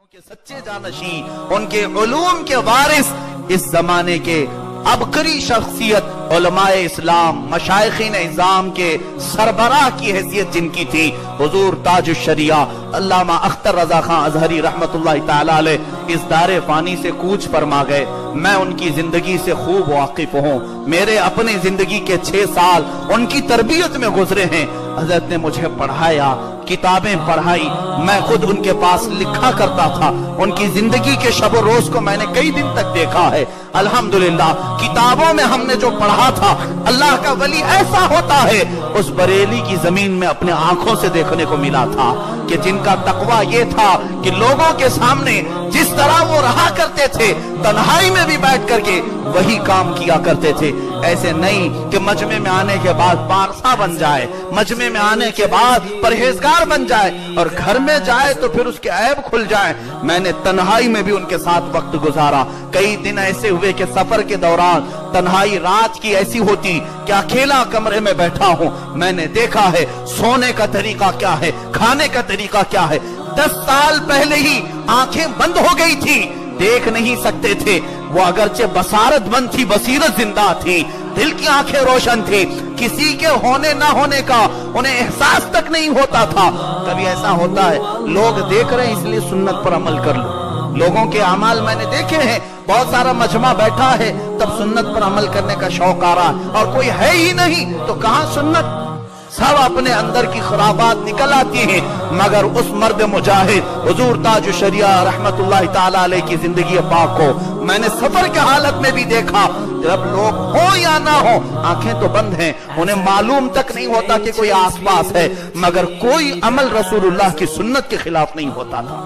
के सच्चे जानशी, उनके उलूम के वारिस, इस जमाने के अबकरी शख्सियत उलमाए इस्लाम, मशाइखीन इज़ाम के सरबराह की हैसियत जिनकी थी, हुजूर ताज शरिया अल्लामा अख्तर रजा खां अजहरी रहमतुल्लाहि ताला अलैह इस दारे फानी से कूच फरमा गए। मैं उनकी जिंदगी से खूब वाकिफ हूँ। मेरे अपने जिंदगी के 6 साल उनकी तरबियत में गुजरे हैं। हजरत ने मुझे पढ़ाया, किताबें पढ़ाई, मैं खुद उनके पास लिखा करता था। उनकी जिंदगी के शब रोज को मैंने कई दिन तक देखा है। अल्हम्दुलिल्लाह किताबों में हमने जो पढ़ा था, अल्लाह का वली ऐसा होता है, उस बरेली की जमीन में अपने आंखों से देखने को मिला था कि जिनका तकवा ये था कि लोगों के सामने जिस तरह वो रहा करते थे, तन्हाई में भी बैठ करके वही काम किया करते थे। ऐसे नहीं कि मजमे में आने के बाद पारसा बन जाए, मजमे में आने के बाद परहेजगार बन जाए और घर में जाए तो फिर उसके ऐब खुल जाए। मैंने तन्हाई में भी उनके साथ वक्त गुजारा। कई दिन ऐसे हुए कि सफर के दौरान तन्हाई रात की ऐसी होती कि अकेला कमरे में बैठा हूं। मैंने देखा है सोने का तरीका क्या है, खाने का तरीका क्या है। 10 साल पहले ही आंखें बंद हो गई थी, देख नहीं सकते थे। वो अगरचे बसारत बंद थी, बसीरत जिंदा थी, दिल की आंखें रोशन थी। किसी के होने ना होने का उन्हें एहसास तक नहीं होता था। कभी ऐसा होता है लोग देख रहे हैं इसलिए सुन्नत पर अमल कर लो। लोगों के अमाल मैंने देखे हैं, बहुत सारा मजमा बैठा है तब सुन्नत पर अमल करने का शौक आ रहा है, और कोई है ही नहीं तो कहां सुन्नत। सब अपने अंदर की खराबात निकल आती हैं, मगर उस मर्द मुजाहिद हुजूर ताज शरिया रहमतुल्लाहि ताला अलैह की जिंदगी पाक को मैंने सफर के हालत में भी देखा। जब लोग हो या ना हो, आंखें तो बंद हैं, उन्हें मालूम तक नहीं होता कि कोई आसपास है, मगर कोई अमल रसूलुल्लाह की सुन्नत के खिलाफ नहीं होता था।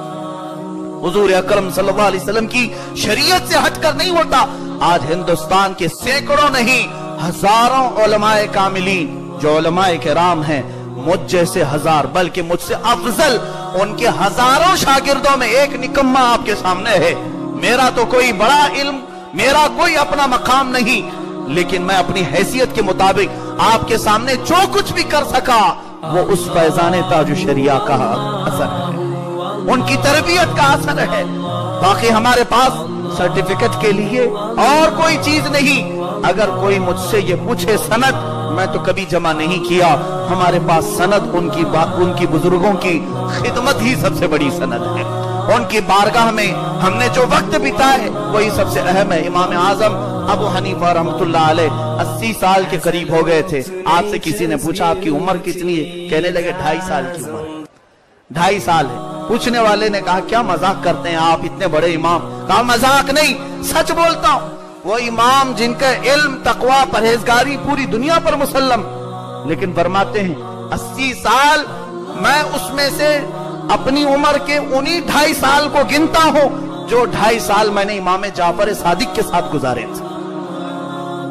हुजूर अकरम सल्लल्लाहु अलैहि वसल्लम की शरीयत से हटकर नहीं होता। आज हिंदुस्तान के सैकड़ों नहीं हजारों उलमाए कामिलीन जो उलमाए किराम हैं, मुझ जैसे हजार बल्कि मुझसे अफजल उनके हजारों शागिर्दों में एक निकम्मा आपके सामने है। मेरा तो कोई बड़ा इल्म, मेरा कोई अपना मकाम नहीं, लेकिन मैं अपनी हैसियत के मुताबिक आपके सामने जो कुछ भी कर सका वो उस फैजाने ताज शरिया का असर है, उनकी तरबियत का असर है। बाकी हमारे पास सर्टिफिकेट के लिए और कोई चीज नहीं। अगर कोई मुझसे ये पूछे सनद, मैं तो कभी जमा नहीं किया। हमारे पास सनद उनकी बुजुर्गों की खिदमत ही सबसे बड़ी सनद है। उनकी बारगाह में हमने जो वक्त बिताए वही सबसे अहम है। इमाम आजम अबू हनीफा रहमतुल्लाह अलैह 80 साल के करीब हो गए थे। आपसे किसी ने पूछा आपकी उम्र कितनी है? कहने लगे 2.5 साल की उम्र। 2.5 साल है। पूछने वाले ने कहा क्या मजाक करते हैं आप, इतने बड़े इमाम? कहा मजाक नहीं, सच बोलता हूं। वो इमाम जिनका इल्म, तकवा, परहेजगारी पूरी दुनिया पर मुसल्लम, लेकिन फरमाते हैं 80 साल मैं उसमें से अपनी उम्र के उन्हीं 2.5 साल को गिनता हूं जो 2.5 साल मैंने इमाम जाफर सादिक के साथ गुजारे थे,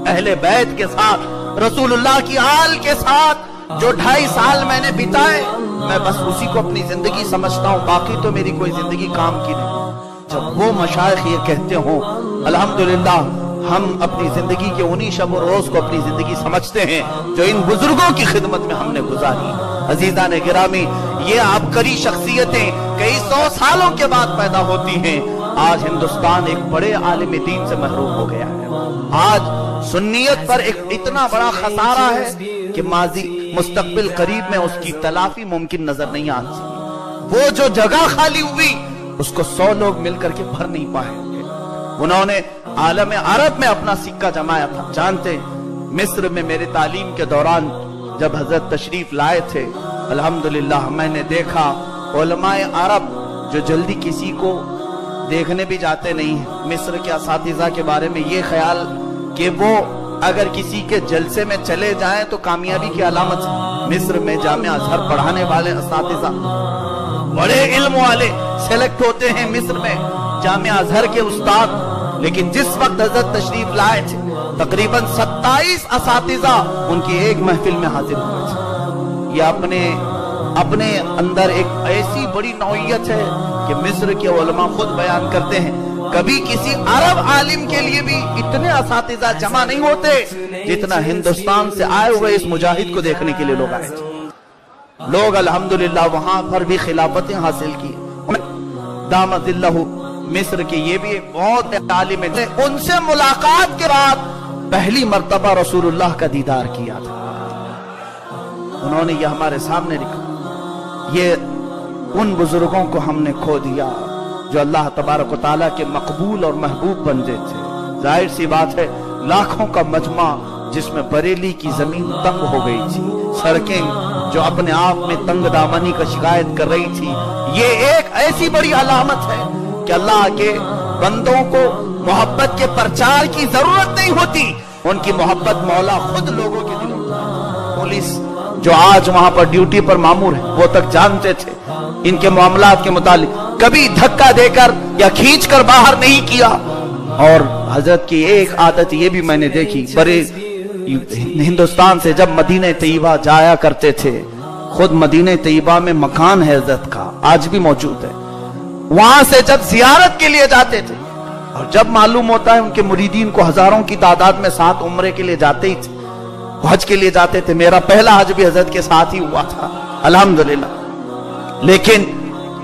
अहले बैत के साथ, रसूलुल्लाह की आल के साथ जो 2.5 साल मैंने बिताए, मैं बस उसी को अपनी जिंदगी समझता हूं, बाकी तो मेरी कोई जिंदगी काम की नहीं। जब वो मशाइख ये कहते हो, अल्हम्दुलिल्लाह हम अपनी जिंदगी के उन्हीं शब रोज को अपनी जिंदगी समझते हैं जो इन बुजुर्गों की खिदमत में हमने गुजारी। अजीजान गिरामी, ये आबकारी शख्सियतें कई 100 सालों के बाद पैदा होती हैं। आज हिंदुस्तान एक बड़े आलिम दीन से महरूम हो गया है। आज सुन्नियत पर एक इतना बड़ा खसारा है कि माजी मुस्तकबिल करीब में उसकी तलाफी मुमकिन नजर नहीं आती। वो जो जगह खाली हुई उसको 100 लोग मिलकर के भर नहीं पाएंगे। उन्होंने आलम अरब में अपना सिक्का जमाया था। जानते मिस्र में मेरे तालीम के दौरान जब हजरत तशरीफ लाए थे, अल्हम्दुलिल्लाह मैंने देखा उलमाए अरब जो जल्दी किसी को देखने भी जाते नहीं है। मिस्र के असातिज़ा के बारे में ये ख्याल कि वो अगर किसी के जलसे में चले जाएं तो कामयाबी की अलामत है। मिस्र में जामिया अज़हर पढ़ाने वाले असातिज़ा, बड़े इल्म वाले सेलेक्ट होते हैं मिस्र में, जामिया अज़हर के उस्ताद। लेकिन जिस वक्त हज़रत तशरीफ लाए थे, तकरीबन 27 असातिज़ा उनकी एक महफिल में हाजिर हुए थे। ये अपने अंदर एक ऐसी बड़ी नौइयत है कि मिस्र के उलमा खुद बयान करते हैं, कभी किसी अरब आलिम के लिए भी इतने असातिज़ा जमा नहीं होते जितना हिंदुस्तान से आए हुए इस मुजाहिद को देखने के लिए लोग आए थे। लोग अल्हम्दुलिल्लाह वहां पर भी खिलाफतें हासिल की। दामदिल्लहु मिस्र के, ये भी एक बहुत आलिम है। उनसे मुलाकात के बाद पहली मर्तबा रसूलुल्लाह का दीदार किया था। उन्होंने ये हमारे सामने लिखा। ये उन बुजुर्गों को हमने खो दिया जो अल्लाह तबारक व तआला के मकबूल और महबूब बंदे थे। जाहिर सी बात है, लाखों का मजमा जिसमें बरेली की जमीन तंग हो गई थी, सड़कें जो अपने आप में तंग दामनी का शिकायत कर रही थी, ये एक ऐसी बड़ी अलामत है कि अल्लाह के बंदों को मोहब्बत के प्रचार की जरूरत नहीं होती, उनकी मोहब्बत मौला खुद लोगों के दिलों में। पुलिस जो आज वहां पर ड्यूटी पर मामूर है, वो तक जानते थे इनके मामलात के मुतालिक, कभी धक्का देकर या खींचकर बाहर नहीं किया। और हजरत की एक आदत ये भी मैंने देखी, बड़े हिंदुस्तान से जब मदीने तैयबा जाया करते थे, खुद मदीने तैयबा में मकान है हजरत का, आज भी मौजूद है। वहां से जब जियारत के लिए जाते थे, और जब मालूम होता है उनके मुरीदीन को हजारों की तादाद में साथ उम्रे के लिए जाते ही थे, हज के लिए जाते थे। मेरा पहला हज भी हजरत के साथ ही हुआ था, अल्हम्दुलिल्लाह। लेकिन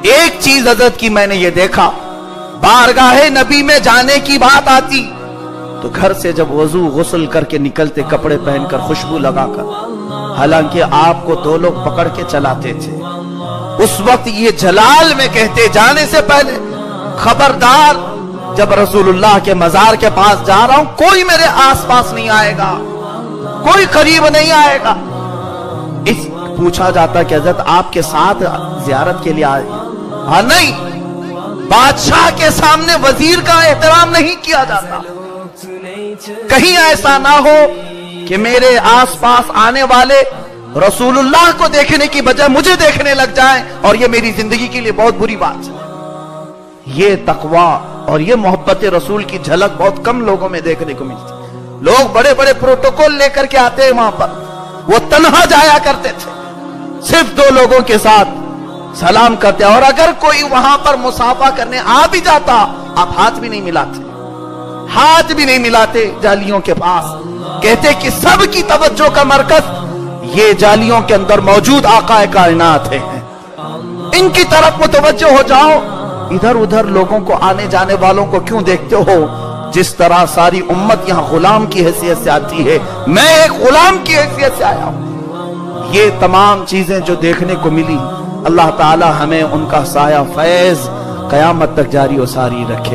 एक चीज हजरत की मैंने ये देखा, बारगाहे नबी में जाने की बात आती तो घर से जब वजू गुस्ल करके निकलते, कपड़े पहनकर, खुशबू लगाकर, हालांकि आपको दो लोग पकड़ के चलाते थे। उस वक्त ये जलाल में कहते, जाने से पहले खबरदार, जब रसूलुल्लाह के मजार के पास जा रहा हूं, कोई मेरे आसपास नहीं आएगा, कोई करीब नहीं आएगा। इस पूछा जाता कि हजरत आपके साथ जियारत के लिए आए? हाँ, नहीं, बादशाह के सामने वजीर का एहतराम नहीं किया जाता। कहीं ऐसा ना हो कि मेरे आसपास आने वाले रसूलुल्लाह को देखने की बजाय मुझे देखने लग जाएं, और ये मेरी जिंदगी के लिए बहुत बुरी बात है। ये तकवा और ये मोहब्बत रसूल की झलक बहुत कम लोगों में देखने को मिलती। लोग बड़े बड़े प्रोटोकॉल लेकर के आते हैं वहां पर, वो तन्हा जाया करते थे, सिर्फ दो लोगों के साथ सलाम करते, और अगर कोई वहां पर मुसाफा करने आ भी जाता, आप हाथ भी नहीं मिलाते, हाथ भी नहीं मिलाते जालियों के पास। कहते कि सब की तवज्जो का मरकज ये जालियों के अंदर मौजूद आकाए कायनात है, इनकी तरफ मुतवज्जो हो जाओ। इधर उधर लोगों को, आने जाने वालों को क्यों देखते हो? जिस तरह सारी उम्मत यहां गुलाम की हैसियत से आती है, मैं एक गुलाम की हैसियत से आया हूं। ये तमाम चीजें जो देखने को मिली, अल्लाह ताला हमें उनका साया फैज कयामत तक जारी और सारी रखे।